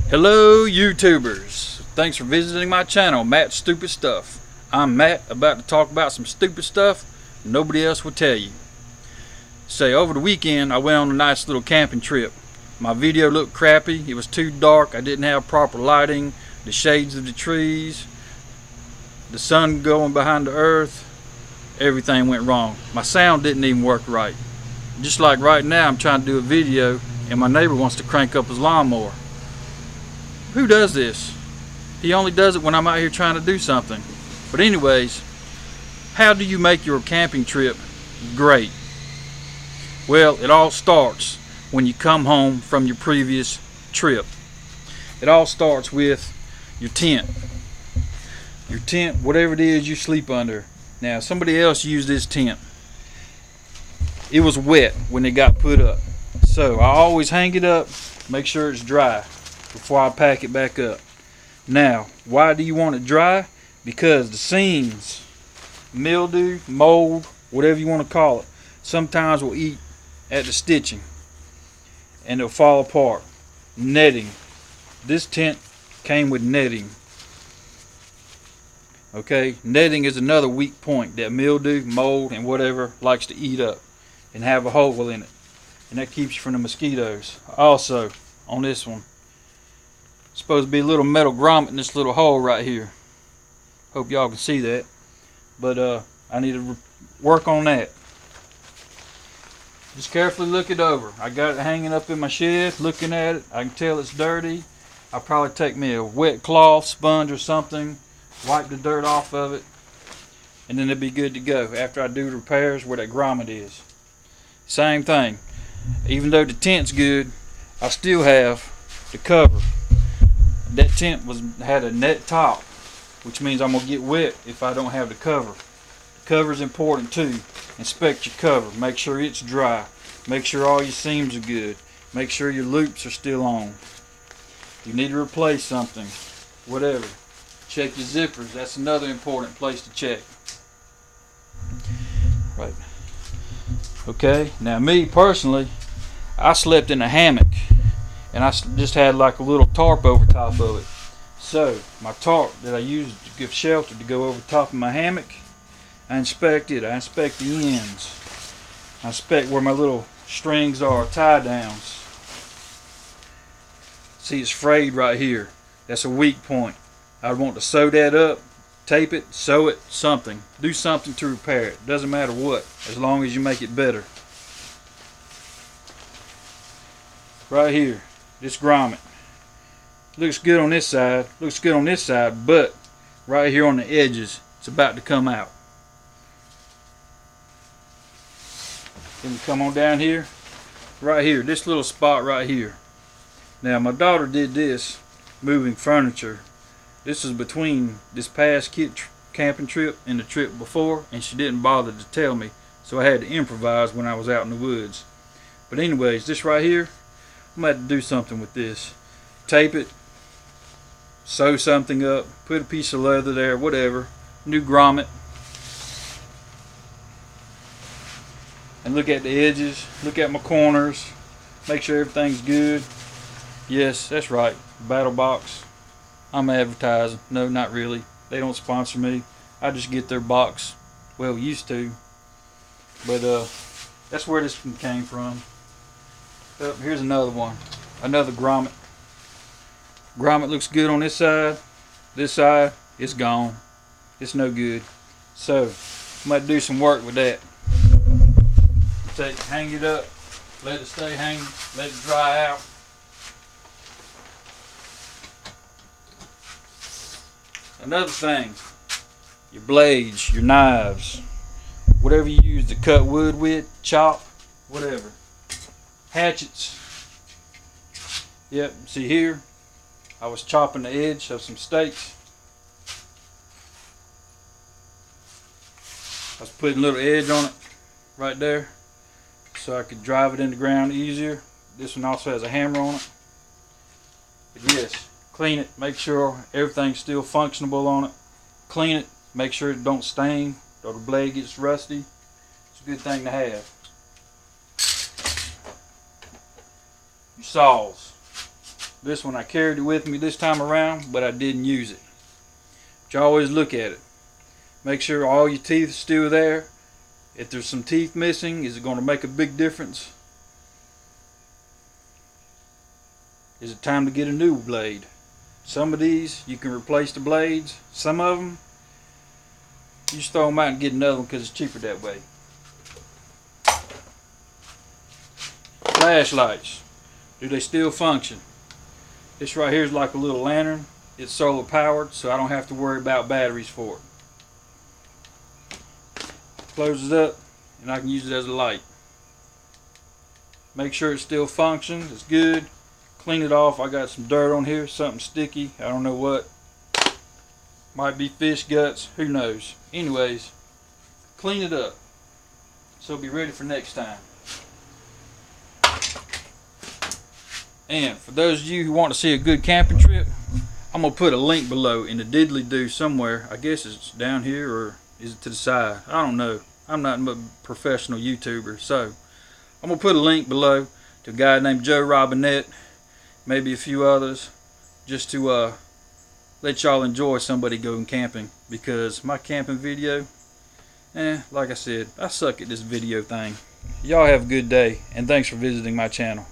Hello YouTubers, thanks for visiting my channel, Matt Stupid Stuff. I'm Matt, about to talk about some stupid stuff nobody else will tell you. Say, over the weekend I went on a nice little camping trip. My video looked crappy, it was too dark, I didn't have proper lighting, the shades of the trees, the sun going behind the earth, everything went wrong. My sound didn't even work right. Just like right now I'm trying to do a video and my neighbor wants to crank up his lawnmower. Who does this? He only does it when I'm out here trying to do something. But anyways, how do you make your camping trip great? Well, it all starts when you come home from your previous trip. It all starts with your tent. Your tent, whatever it is you sleep under. Now, somebody else used this tent. It was wet when it got put up. So I always hang it up, make sure it's dry before I pack it back up. Now, why do you want it dry? Because the seams, mildew, mold, whatever you want to call it, sometimes will eat at the stitching and it'll fall apart. Netting. This tent came with netting. Okay, netting is another weak point that mildew, mold, and whatever likes to eat up and have a hole in it. And that keeps you from the mosquitoes. Also, on this one, supposed to be a little metal grommet in this little hole right here. Hope y'all can see that. But I need to work on that. Just carefully look it over. I got it hanging up in my shed, looking at it. I can tell it's dirty. I'll probably take me a wet cloth, sponge or something, wipe the dirt off of it, and then it'll be good to go after I do the repairs where that grommet is. Same thing. Even though the tent's good, I still have the cover. That tent had a net top, which means I'm going to get wet if I don't have the cover. The cover is important too. Inspect your cover. Make sure it's dry. Make sure all your seams are good. Make sure your loops are still on. If you need to replace something, whatever, check your zippers. That's another important place to check. Right. Okay, now me personally, I slept in a hammock. And I just had like a little tarp over top of it. So my tarp that I used to give shelter to go over top of my hammock, I inspect it. I inspect the ends. I inspect where my little strings are, tie downs. See, it's frayed right here. That's a weak point. I'd want to sew that up, tape it, sew it, something. Do something to repair it. Doesn't matter what, as long as you make it better. Right here. This grommet looks good on this side, looks good on this side, but right here on the edges it's about to come out. Then we come on down here, right here, this little spot right here. Now my daughter did this moving furniture. This is between this past camping trip and the trip before, and she didn't bother to tell me, so I had to improvise when I was out in the woods. But anyways, this right here, I'm going to have to do something with this. Tape it, sew something up, put a piece of leather there, whatever, new grommet. And look at the edges, look at my corners, make sure everything's good. Yes, that's right, Battle Box. I'm advertising. No, not really. They don't sponsor me. I just get their box. Well, used to. But that's where this one came from. Oh, here's another one. Another grommet. Grommet looks good on this side. This side, it's gone. It's no good. So, I'm going to do some work with that. Hang it up. Let it stay hanging. Let it dry out. Another thing. Your blades, your knives. Whatever you use to cut wood with, chop, whatever. Hatchets. Yep, see here, I was chopping the edge of some steaks. I was putting a little edge on it right there so I could drive it in the ground easier. This one also has a hammer on it. But yes, clean it, make sure everything's still functionable on it. Clean it, make sure it don't stain or the blade gets rusty. It's a good thing to have. Your saws. This one I carried it with me this time around, but I didn't use it. But you always look at it. Make sure all your teeth are still there. If there's some teeth missing, is it going to make a big difference? Is it time to get a new blade? Some of these you can replace the blades. Some of them you just throw them out and get another one because it's cheaper that way. Flashlights, do they still function? This right here is like a little lantern. It's solar powered, so I don't have to worry about batteries for it. Closes up and I can use it as a light. Make sure it still functions. It's good. Clean it off. I got some dirt on here, something sticky, I don't know what. Might be fish guts, who knows. Anyways, clean it up so it'll be ready for next time. And for those of you who want to see a good camping trip, I'm going to put a link below in the diddly-do somewhere. I guess it's down here, or is it to the side? I don't know. I'm not a professional YouTuber, so I'm going to put a link below to a guy named Joe Robinette, maybe a few others, just to let y'all enjoy somebody going camping, because my camping video, like I said, I suck at this video thing. Y'all have a good day, and thanks for visiting my channel.